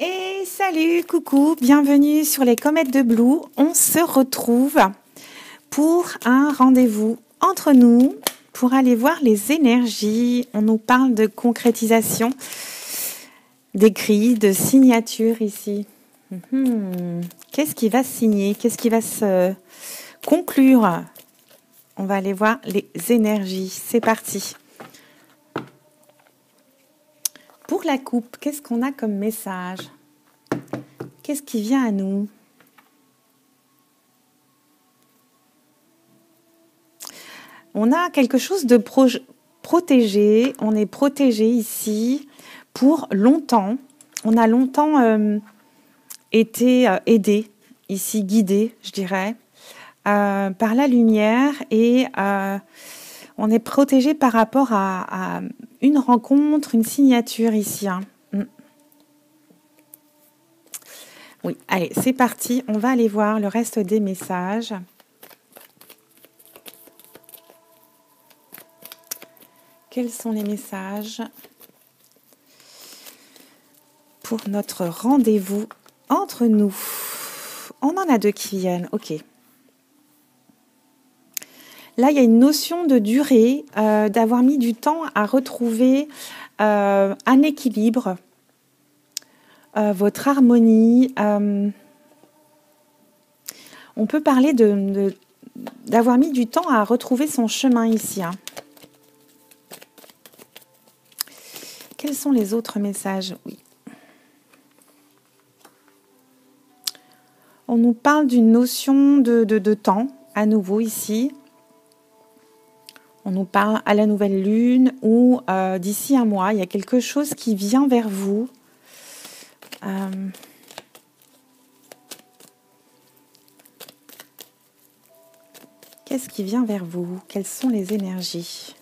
Et salut, coucou, bienvenue sur les Comètes de Blue. On se retrouve pour un rendez-vous entre nous pour aller voir les énergies. On nous parle de concrétisation, d'écrit, de signature ici. Qu'est-ce qui va signer? Qu'est-ce qui va se conclure? On va aller voir les énergies. C'est parti. Pour la coupe, qu'est-ce qu'on a comme message? Qu'est-ce qui vient à nous? On a quelque chose de protégé. On est protégé ici pour longtemps. On a longtemps été aidé, ici guidé, je dirais, par la lumière et on est protégé par rapport à une rencontre, une signature ici. Oui, allez, c'est parti. On va aller voir le reste des messages. Quels sont les messages pour notre rendez-vous entre nous? On en a deux qui viennent, ok. Là, il y a une notion de durée, d'avoir mis du temps à retrouver un équilibre, votre harmonie. On peut parler d'avoir mis du temps à retrouver son chemin ici. Quels sont les autres messages? Oui. On nous parle d'une notion de temps, à nouveau ici. On nous parle à la nouvelle lune ou d'ici un mois, il y a quelque chose qui vient vers vous. Qu'est-ce qui vient vers vous? Quelles sont les énergies?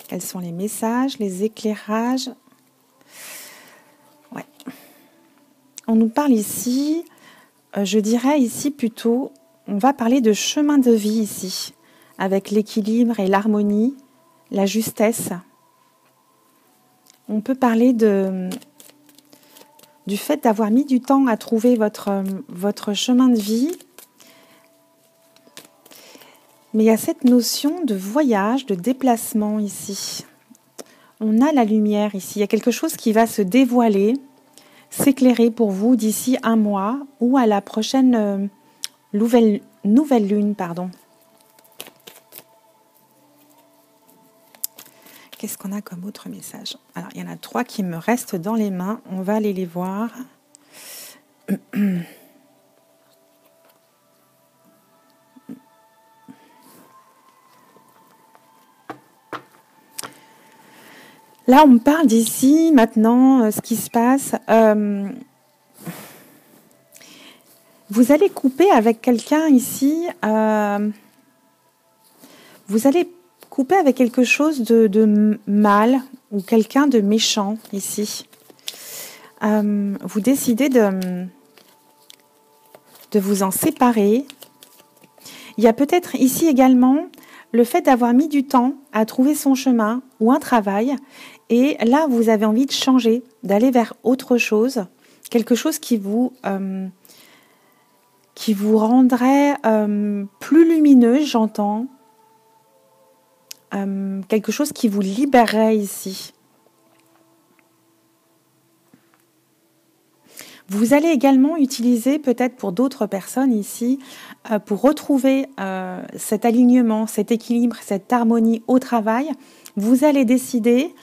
Quels sont les messages, les éclairages? Ouais. On nous parle ici, je dirais ici plutôt, on va parler de chemin de vie ici, avec l'équilibre et l'harmonie, la justesse. On peut parler du fait d'avoir mis du temps à trouver votre chemin de vie. Mais il y a cette notion de voyage, de déplacement ici. On a la lumière ici. Il y a quelque chose qui va se dévoiler, s'éclairer pour vous d'ici un mois ou à la prochaine nouvelle lune. Qu'est-ce qu'on a comme autre message? Alors, il y en a 3 qui me restent dans les mains. On va aller les voir. Là, on me parle d'ici, maintenant, ce qui se passe. Vous allez couper avec quelqu'un ici. Vous allez couper avec quelque chose de mal ou quelqu'un de méchant ici. Vous décidez de vous en séparer. Il y a peut-être ici également le fait d'avoir mis du temps à trouver son chemin ou un travail. Et là, vous avez envie de changer, d'aller vers autre chose, quelque chose qui vous rendrait plus lumineux, j'entends. Quelque chose qui vous libérerait ici. Vous allez également utiliser, peut-être pour d'autres personnes ici, pour retrouver cet alignement, cet équilibre, cette harmonie au travail, vous allez décider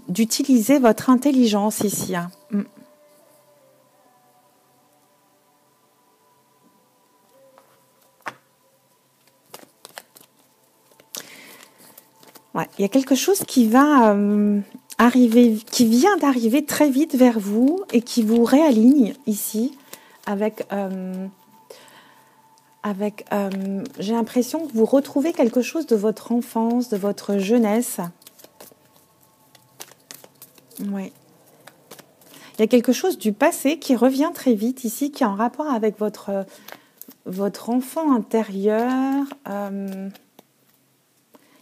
d'utiliser votre intelligence ici. Ouais, il y a quelque chose qui va arriver, qui vient d'arriver très vite vers vous et qui vous réaligne ici avec j'ai l'impression que vous retrouvez quelque chose de votre enfance, de votre jeunesse. Ouais. Il y a quelque chose du passé qui revient très vite ici, qui est en rapport avec votre enfant intérieur.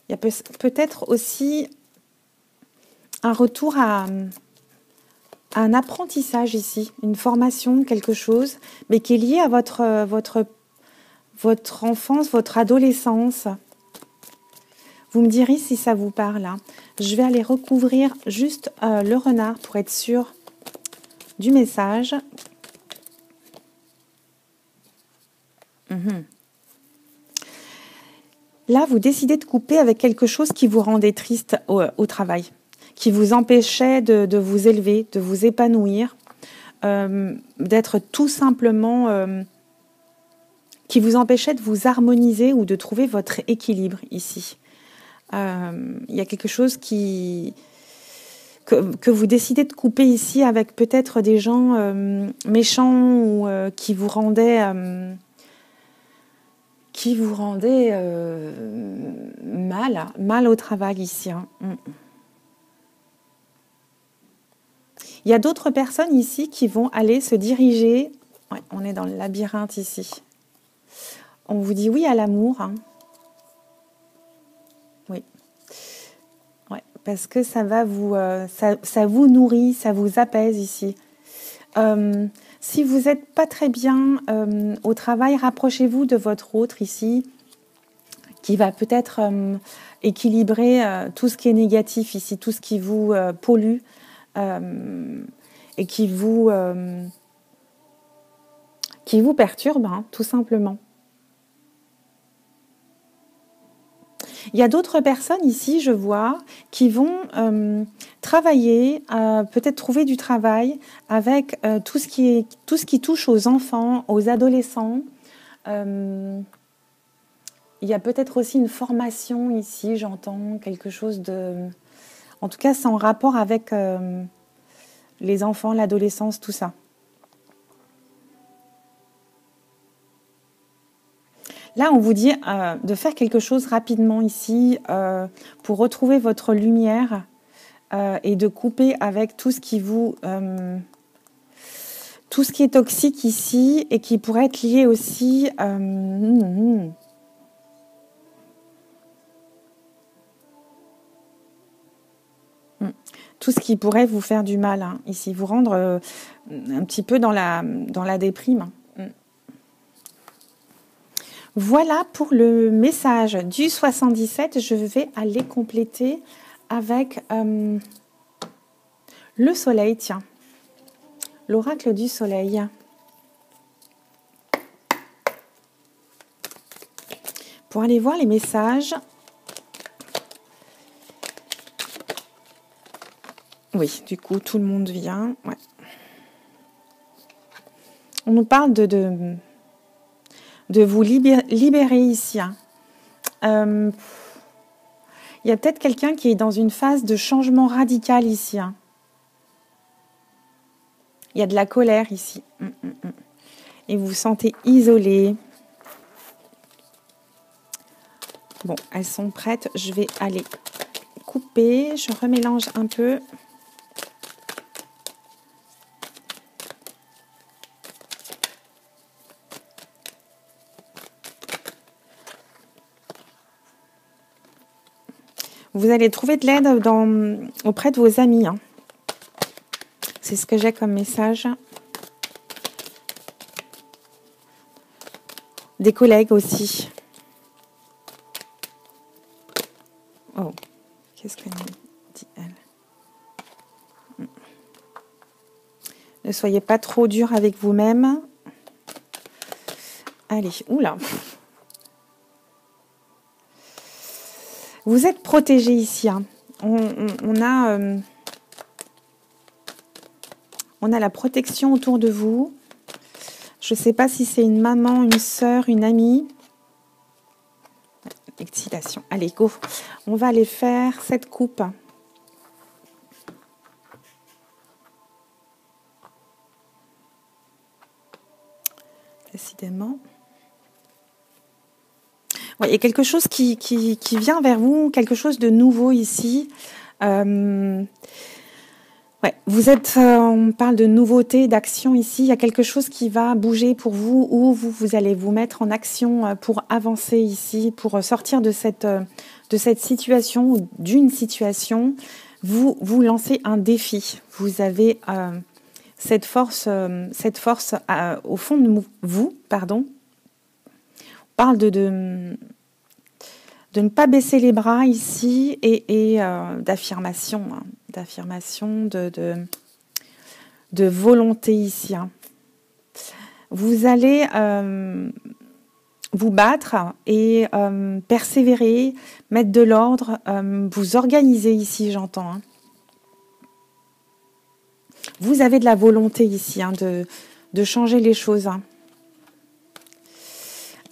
Il y a peut-être aussi un retour à un apprentissage ici, une formation, quelque chose, mais qui est lié à votre enfance, votre adolescence. Vous me direz si ça vous parle. Hein. Je vais aller recouvrir juste le renard pour être sûr du message. Là, vous décidez de couper avec quelque chose qui vous rendait triste au travail, qui vous empêchait de vous élever, de vous épanouir, d'être tout simplement... qui vous empêchait de vous harmoniser ou de trouver votre équilibre ici. Il y a quelque chose que vous décidez de couper ici avec peut-être des gens méchants ou qui vous rendaient mal au travail ici. Hein. Il y a d'autres personnes ici qui vont aller se diriger. Ouais, on est dans le labyrinthe ici. On vous dit oui à l'amour. Hein. Oui. Ouais, parce que ça va ça vous nourrit, ça vous apaise ici. Si vous n'êtes pas très bien au travail, rapprochez-vous de votre autre ici, qui va peut-être équilibrer tout ce qui est négatif ici, tout ce qui vous pollue et qui vous perturbe, hein, tout simplement. Il y a d'autres personnes ici, je vois, qui vont travailler, peut-être trouver du travail avec tout ce qui touche aux enfants, aux adolescents. Il y a peut-être aussi une formation ici, j'entends quelque chose de... En tout cas, c'est en rapport avec les enfants, l'adolescence, tout ça. Là, on vous dit de faire quelque chose rapidement ici pour retrouver votre lumière et de couper avec tout ce qui tout ce qui est toxique ici et qui pourrait être lié aussi tout ce qui pourrait vous faire du mal hein, ici, vous rendre un petit peu dans la déprime. Voilà pour le message du 77. Je vais aller compléter avec le soleil, tiens. L'oracle du soleil. Pour aller voir les messages. Oui, du coup, tout le monde vient. Ouais. On nous parle de vous libérer ici. Hein. Il y a peut-être quelqu'un qui est dans une phase de changement radical ici. Hein. Il y a de la colère ici. Et vous vous sentez isolé. Bon, elles sont prêtes. Je vais aller couper. Je remélange un peu. Vous allez trouver de l'aide auprès de vos amis. Hein. C'est ce que j'ai comme message. Des collègues aussi. Oh, qu'est-ce qu'elle dit, elle? Ne soyez pas trop dur avec vous-même. Allez, oula. Vous êtes protégés ici. Hein. On a la protection autour de vous. Je ne sais pas si c'est une maman, une sœur, une amie. Excitation. Allez, go. On va aller faire cette coupe. Décidément. Ouais, il y a quelque chose qui vient vers vous, quelque chose de nouveau ici. Ouais, vous êtes, on parle de nouveauté, d'action ici. Il y a quelque chose qui va bouger pour vous ou vous allez vous mettre en action pour avancer ici, pour sortir de cette situation ou d'une situation. vous lancez un défi. Vous avez cette force au fond de vous, pardon. On parle de ne pas baisser les bras ici et d'affirmation, hein, d'affirmation, de volonté ici. Hein. Vous allez vous battre et persévérer, mettre de l'ordre, vous organiser ici, j'entends. Hein. Vous avez de la volonté ici hein, de changer les choses. Hein.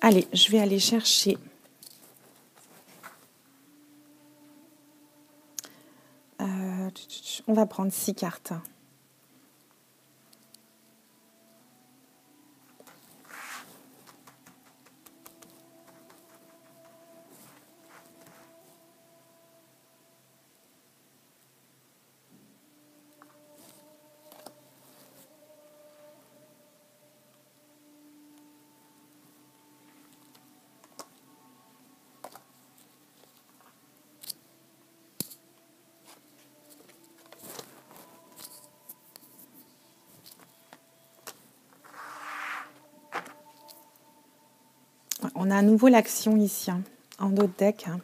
Allez, je vais aller chercher. On va prendre 6 cartes. On a à nouveau l'action ici, hein, en d'autres decks. Hein.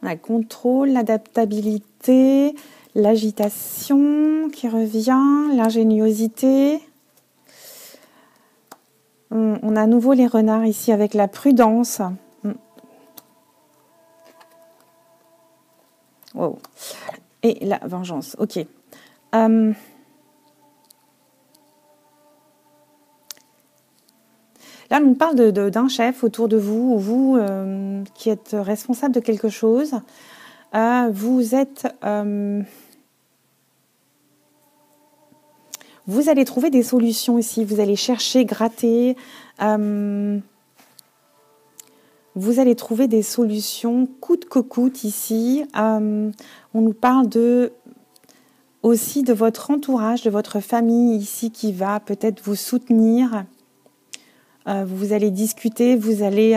On a le contrôle, l'adaptabilité, l'agitation qui revient, l'ingéniosité. On a à nouveau les renards ici avec la prudence. Wow. Et la vengeance, ok. Là, on parle d'un chef autour de vous, ou vous qui êtes responsable de quelque chose. Vous allez trouver des solutions ici. Vous allez chercher, gratter. Vous allez trouver des solutions coûte que coûte ici. On nous parle aussi de votre entourage, de votre famille ici qui va peut-être vous soutenir. Vous allez discuter, vous allez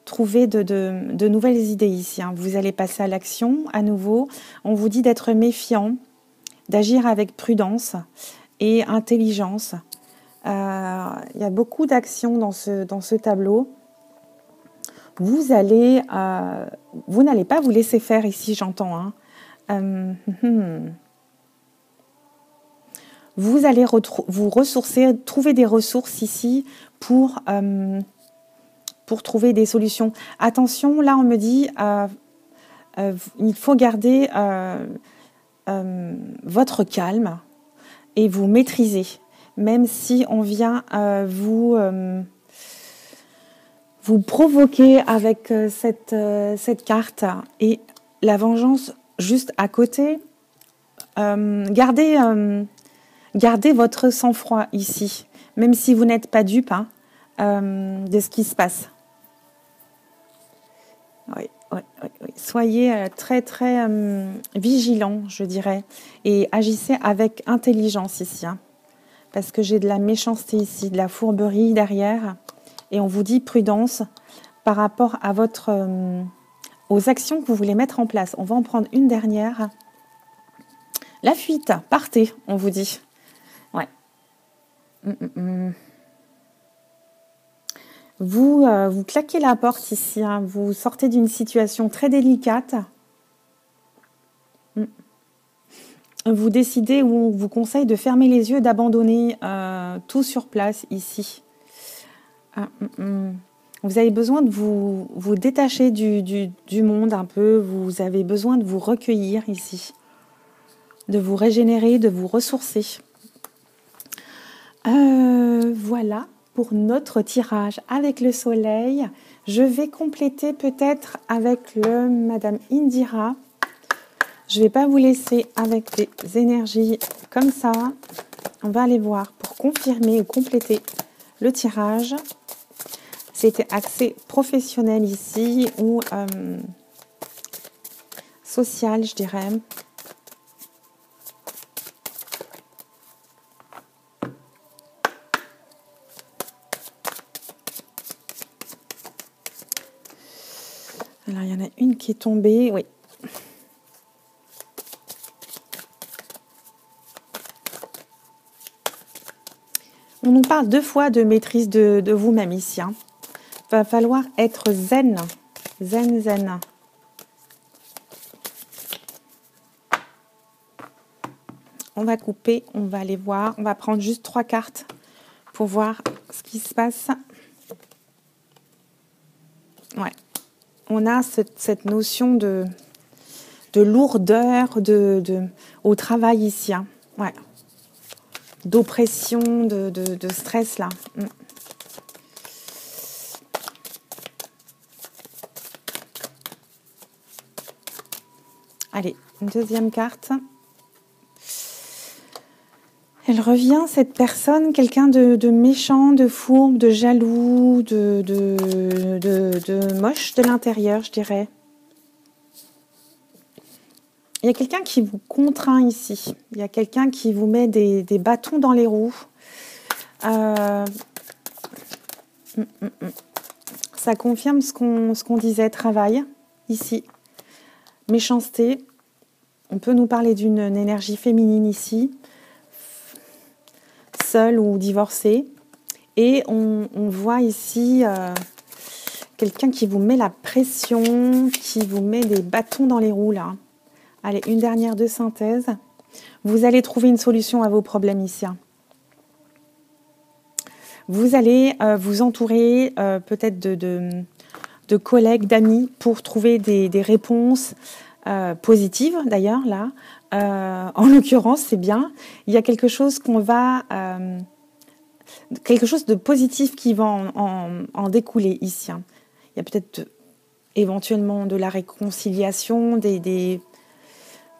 trouver de nouvelles idées ici. Hein. Vous allez passer à l'action à nouveau. On vous dit d'être méfiant, d'agir avec prudence et intelligence. Il y a beaucoup d'actions dans ce tableau. Vous n'allez pas vous laisser faire ici, j'entends. Hein. Vous allez vous ressourcer, trouver des ressources ici pour trouver des solutions. Attention, là on me dit il faut garder votre calme et vous maîtriser, même si on vient vous provoquer avec cette carte et la vengeance juste à côté. Gardez votre sang-froid ici, même si vous n'êtes pas dupe hein, de ce qui se passe. Oui. Soyez très très vigilants, je dirais, et agissez avec intelligence ici, hein, parce que j'ai de la méchanceté ici, de la fourberie derrière, et on vous dit prudence par rapport à aux actions que vous voulez mettre en place. On va en prendre une dernière. La fuite, partez, on vous dit. Ouais. Vous claquez la porte ici, hein. Vous sortez d'une situation très délicate. Vous décidez ou on vous conseille de fermer les yeux, d'abandonner tout sur place ici. Vous avez besoin de vous détacher du monde un peu. Vous avez besoin de vous recueillir ici, de vous régénérer, de vous ressourcer. Voilà. Pour notre tirage avec le soleil, je vais compléter peut-être avec le Madame Indira. Je ne vais pas vous laisser avec des énergies comme ça. On va aller voir pour confirmer ou compléter le tirage. C'était axé professionnel ici ou social, je dirais. en a une qui est tombée, oui. On nous parle 2 fois de maîtrise de vous-même ici. Hein. Va falloir être zen. Zen, zen. On va couper, on va aller voir. On va prendre juste 3 cartes pour voir ce qui se passe. Ouais. On a cette notion de lourdeur au travail ici. Hein. Ouais. D'oppression, de stress là. Allez, une deuxième carte. Elle revient, cette personne, quelqu'un de méchant, de fourbe, de jaloux, de moche de l'intérieur, je dirais. Il y a quelqu'un qui vous contraint ici. Il y a quelqu'un qui vous met des bâtons dans les roues. Ça confirme ce qu'on disait, travail, ici. Méchanceté. On peut nous parler d'une énergie féminine ici. Seule ou divorcée. Et on voit ici quelqu'un qui vous met la pression, qui vous met des bâtons dans les roues, là. Allez, une dernière de synthèse. Vous allez trouver une solution à vos problèmes ici. Vous allez vous entourer peut-être de collègues, d'amis pour trouver des réponses positives, d'ailleurs, là. En l'occurrence, c'est bien. Il y a quelque chose quelque chose de positif qui va en découler ici. Il y a peut-être éventuellement de la réconciliation,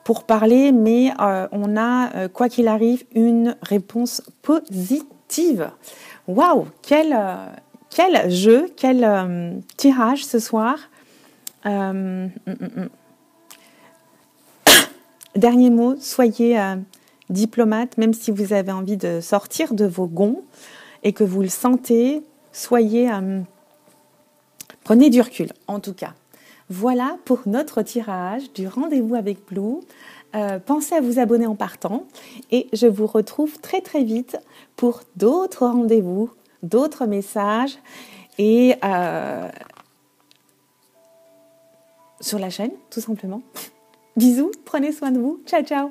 pour parler, mais on a, quoi qu'il arrive, une réponse positive. Waouh, quel jeu, quel tirage ce soir. Dernier mot, soyez diplomate, même si vous avez envie de sortir de vos gonds et que vous le sentez, prenez du recul, en tout cas. Voilà pour notre tirage du rendez-vous avec Blue. Pensez à vous abonner en partant et je vous retrouve très très vite pour d'autres rendez-vous, d'autres messages et sur la chaîne tout simplement. Bisous, prenez soin de vous, ciao ciao.